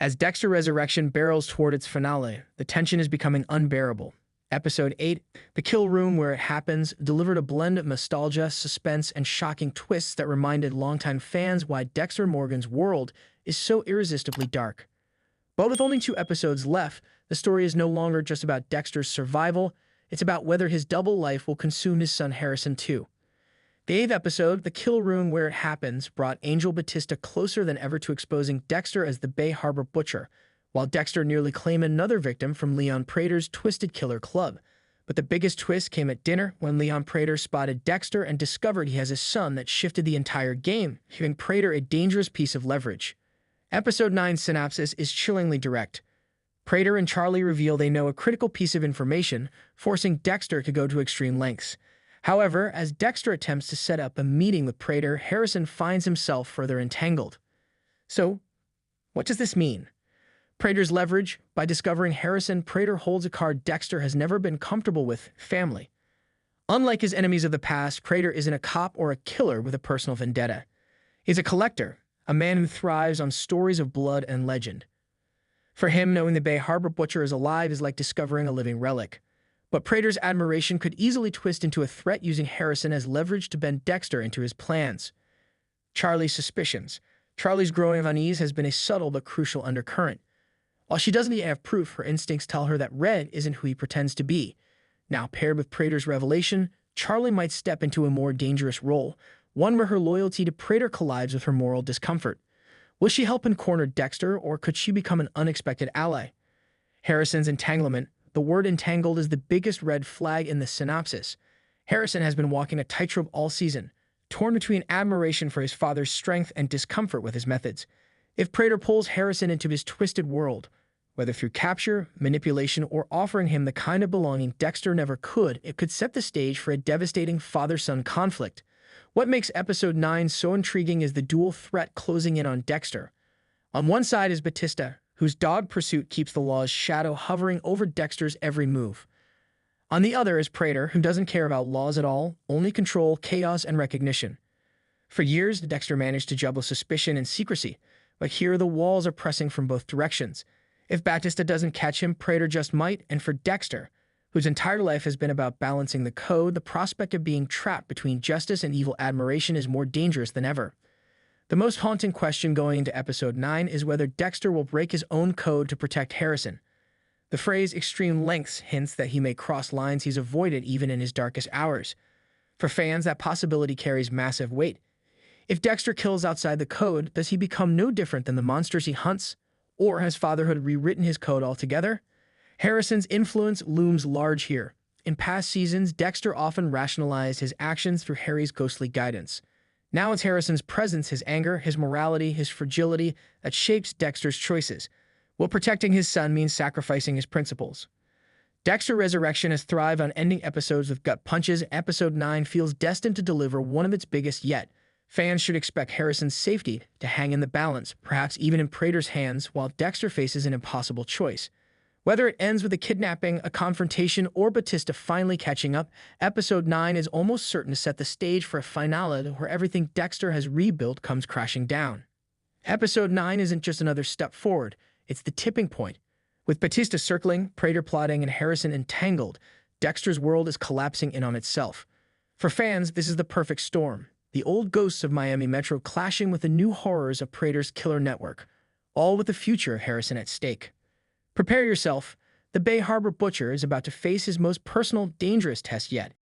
As Dexter Resurrection barrels toward its finale, the tension is becoming unbearable. Episode 8, The Kill Room Where It Happens, delivered a blend of nostalgia, suspense, and shocking twists that reminded longtime fans why Dexter Morgan's world is so irresistibly dark. But with only 2 episodes left, the story is no longer just about Dexter's survival, it's about whether his double life will consume his son Harrison too. The 8th episode, The Kill Room Where It Happens, brought Angel Batista closer than ever to exposing Dexter as the Bay Harbor Butcher, while Dexter nearly claimed another victim from Leon Prater's Twisted Killer Club. But the biggest twist came at dinner when Leon Prater spotted Dexter and discovered he has a son that shifted the entire game, giving Prater a dangerous piece of leverage. Episode 9 synopsis is chillingly direct. Prater and Charlie reveal they know a critical piece of information, forcing Dexter to go to extreme lengths. However, as Dexter attempts to set up a meeting with Prater, Harrison finds himself further entangled. So, what does this mean? Prater's leverage: by discovering Harrison, Prater holds a card Dexter has never been comfortable with: family. Unlike his enemies of the past, Prater isn't a cop or a killer with a personal vendetta. He's a collector, a man who thrives on stories of blood and legend. For him, knowing the Bay Harbor Butcher is alive is like discovering a living relic. But Prater's admiration could easily twist into a threat, using Harrison as leverage to bend Dexter into his plans. Charlie's suspicions. Charlie's growing unease has been a subtle but crucial undercurrent. While she doesn't yet have proof, her instincts tell her that Red isn't who he pretends to be. Now, paired with Prater's revelation, Charlie might step into a more dangerous role, one where her loyalty to Prater collides with her moral discomfort. Will she help him corner Dexter, or could she become an unexpected ally? Harrison's entanglement. The word entangled is the biggest red flag in the synopsis. Harrison has been walking a tightrope all season, torn between admiration for his father's strength and discomfort with his methods. If Prater pulls Harrison into his twisted world, whether through capture, manipulation, or offering him the kind of belonging Dexter never could, it could set the stage for a devastating father-son conflict. What makes episode 9 so intriguing is the dual threat closing in on Dexter. On one side is Batista, whose dogged pursuit keeps the law's shadow hovering over Dexter's every move. On the other is Prater, who doesn't care about laws at all, only control, chaos, and recognition. For years, Dexter managed to juggle suspicion and secrecy, but here the walls are pressing from both directions. If Batista doesn't catch him, Prater just might, and for Dexter, whose entire life has been about balancing the code, the prospect of being trapped between justice and evil admiration is more dangerous than ever. The most haunting question going into episode 9 is whether Dexter will break his own code to protect Harrison. The phrase extreme lengths hints that he may cross lines he's avoided even in his darkest hours. For fans, that possibility carries massive weight. If Dexter kills outside the code, does he become no different than the monsters he hunts? Or has fatherhood rewritten his code altogether? Harrison's influence looms large here. In past seasons, Dexter often rationalized his actions through Harry's ghostly guidance. Now it's Harrison's presence, his anger, his morality, his fragility that shapes Dexter's choices. Will protecting his son mean sacrificing his principles? Dexter Resurrection has thrived on ending episodes with gut punches. Episode 9 feels destined to deliver one of its biggest yet. Fans should expect Harrison's safety to hang in the balance, perhaps even in Prater's hands, while Dexter faces an impossible choice. Whether it ends with a kidnapping, a confrontation, or Batista finally catching up, Episode 9 is almost certain to set the stage for a finale where everything Dexter has rebuilt comes crashing down. Episode 9 isn't just another step forward, it's the tipping point. With Batista circling, Prater plotting, and Harrison entangled, Dexter's world is collapsing in on itself. For fans, this is the perfect storm. The old ghosts of Miami Metro clashing with the new horrors of Prater's killer network, all with the future of Harrison at stake. Prepare yourself. The Bay Harbor Butcher is about to face his most personal, dangerous test yet.